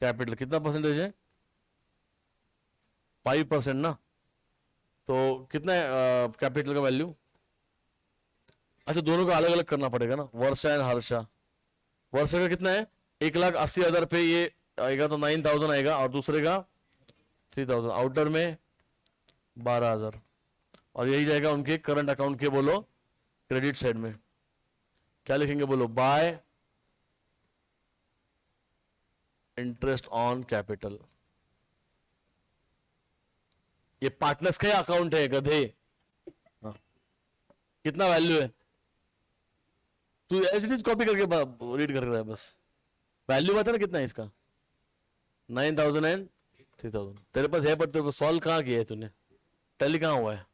कैपिटल, कितना परसेंटेज है, 5% ना, तो कितना है कैपिटल का वैल्यू, अच्छा दोनों का अलग अलग करना पड़ेगा ना, वर्षा एंड हर्षा। वर्षा का कितना है, 1,80,000 पे ये आएगा तो 9,000 आएगा, और दूसरे का 3,000, आउटर में 12,000, और यही जाएगा उनके करंट अकाउंट के बोलो क्रेडिट साइड में, क्या लिखेंगे बोलो, बाय इंटरेस्ट ऑन कैपिटल। ये पार्टनर्स का अकाउंट है गधे, हाँ। कितना वैल्यू है, तू ऐसी चीज कॉपी करके रीड कर रहा है बस, वैल्यू बता ना कितना है इसका, 9,000 एंड 3,000, तेरे पास है पर तेरे को सॉल्व कहाँ किया है तूने, टैली कहाँ हुआ है,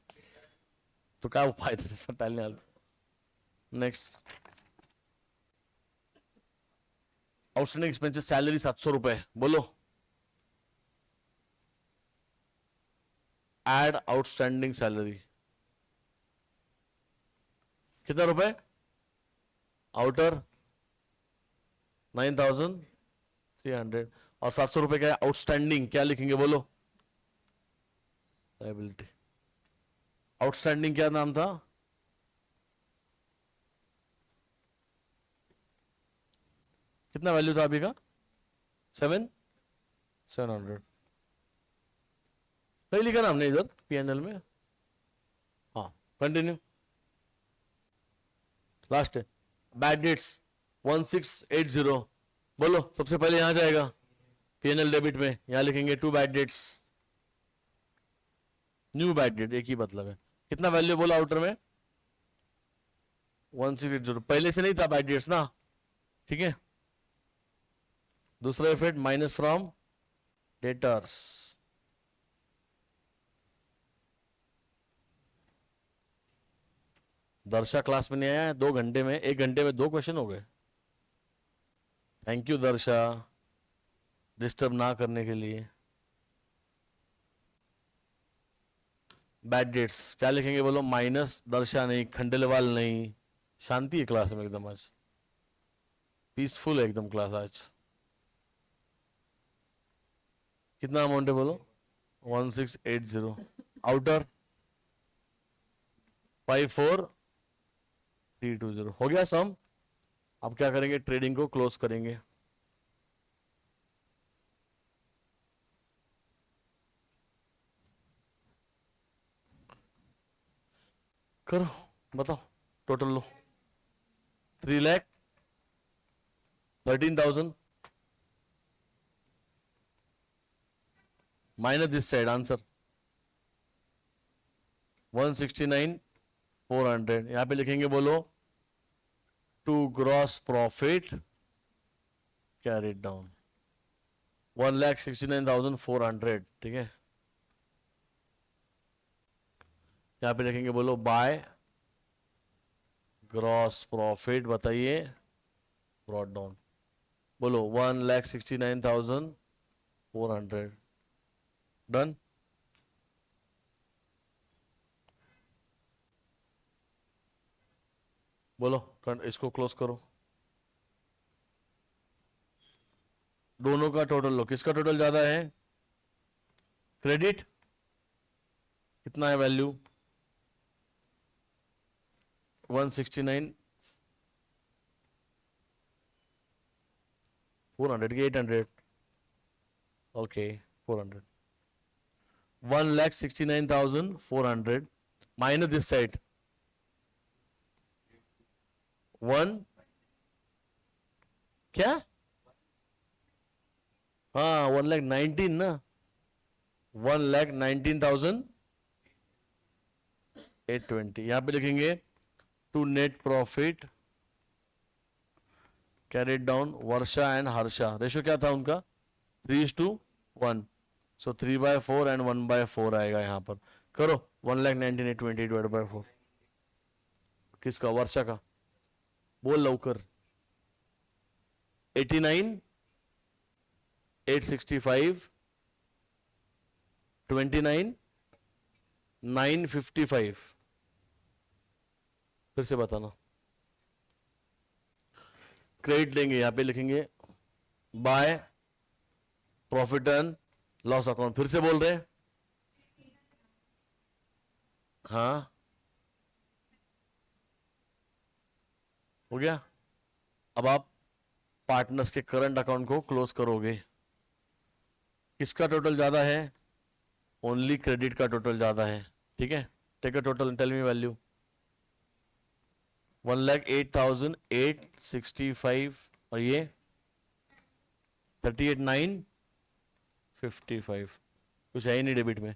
तो क्या उपाय था टैली नहीं। नेक्स्ट, आउटस्टैंडिंग एक्सपेंसेस, सैलरी 700 रुपए, बोलो एड आउटस्टैंडिंग सैलरी, कितना रुपए, आउटर 9,300, और 700 रुपए का आउटस्टैंडिंग, क्या लिखेंगे बोलो, लायबिलिटी। आउटस्टैंडिंग क्या नाम था, कितना वैल्यू था अभी का, 700, नहीं लिखा ना हमने इधर पीएनएल में, हाँ कंटिन्यू। लास्ट है बैड डेट्स 1680, बोलो सबसे पहले यहां जाएगा पीएनएल डेबिट में, यहां लिखेंगे to bad debts, new bad debt एक ही मतलब है, कितना वैल्यू बोला आउटर में, 1680, पहले से नहीं था बैड डेट्स ना, ठीक है। दूसरा इफेक्ट माइनस फ्रॉम डेटर्स, दर्शा क्लास में नहीं आया है, 2 घंटे में, 1 घंटे में 2 क्वेश्चन हो गए, थैंक यू दर्शा डिस्टर्ब ना करने के लिए। बैड डेट्स क्या लिखेंगे बोलो, माइनस, दर्शा नहीं, खंडेलवाल नहीं, शांति है क्लास में एकदम, आज पीसफुल है एकदम क्लास आज। कितना अमाउंट है बोलो, 1680, आउटर 54,320, हो गया सम। अब क्या करेंगे, ट्रेडिंग को क्लोज करेंगे। करो, बताओ टोटल लो, 3,13,000 माइनस दिस साइड आंसर 169,400, यहां पे लिखेंगे बोलो to gross profit carried down 1,69,400, ठीक है। यहां पे लिखेंगे बोलो बाय ग्रॉस प्रॉफिट, बताइए ब्रॉट डाउन, बोलो 1,69,400, डन। बोलो इसको क्लोज करो, दोनों का टोटल लो, किसका टोटल ज्यादा है, क्रेडिट कितना है वैल्यू, 169,400 की 800, ओके 400, 1,69,400 माइनस दिस साइड 1 क्या, हाँ 1,19,000 ना, 1,19,820, यहां पे लिखेंगे to net profit carried down Varsha and Harsha. Ratio क्या था उनका 3:1. So 3/4 and 1/4 आएगा यहाँ पर. करो 1,19,820 divided by 4. किसका? वर्षा का. बोल लवकर. 89,865 29,955. फिर से बताना. क्रेडिट लेंगे, यहां पे लिखेंगे by profit and loss account. फिर से बोल रहे हैं. हाँ हो गया. अब आप पार्टनर्स के करंट अकाउंट को क्लोज करोगे. किसका टोटल ज्यादा है? ओनली क्रेडिट का टोटल ज्यादा है. ठीक है, take a total, tell me value. 1,08,865 और ये 38,955. कुछ है ही नहीं डेबिट में.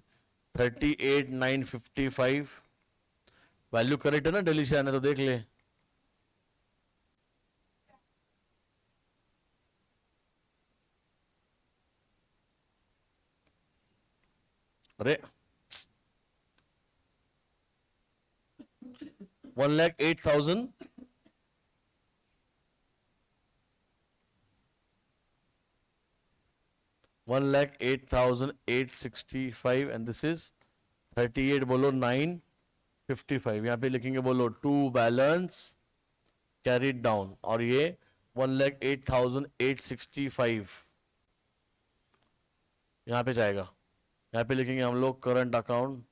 38,955 वैल्यू करेक्ट है ना? दिल्ली से आने तो देख ले. अरे 1,08,000 1,08,865 and this is 38. बोलो 955. यहाँ पे लिखेंगे बोलो टू बैलेंस कैरीड डाउन और ये 1,08,865 यहाँ पे जाएगा. यहाँ पे लिखेंगे हम लोग current account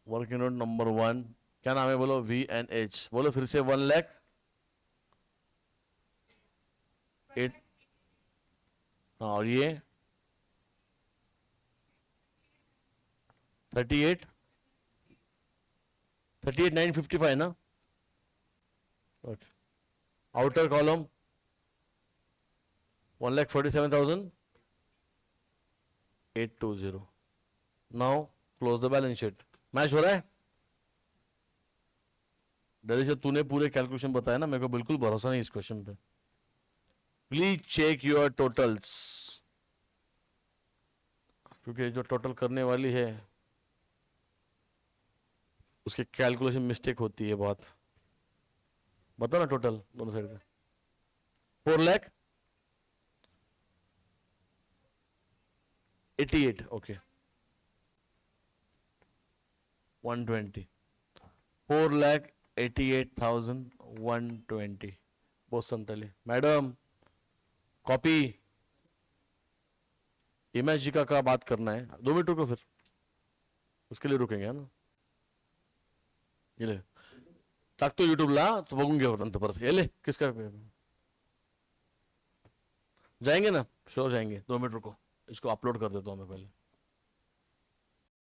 working note number 1. क्या नाम है? बोलो VNH. बोलो फिर से 1,08,000. हाँ और ये 38,955 ना. Okay. Outer column 1,47,820. Now close the balance sheet. Match हो रहा है? दिल्ली से तूने पूरे कैलकुलेशन बताया ना, मेरे को बिल्कुल भरोसा नहीं इस क्वेश्चन पे. प्लीज चेक योर टोटल्स, क्योंकि जो टोटल करने वाली है उसके कैलकुलेशन मिस्टेक होती है बहुत. बताओ ना टोटल दोनों साइड का. 4,88,000. ओके 120. 4,88,120. बहुत संतले. Madam copy. इमेज जी का बात करना है. 2 मिनट रुको, फिर उसके लिए रुकेंगे है ना. ये ले टाकतो यूट्यूब ला तो बघून घेऊ नंतर परत. ये ले किसका जाएंगे ना? श्योर जाएंगे. 2 मिनट रुको, इसको अपलोड कर देता हूँ मैं पहले.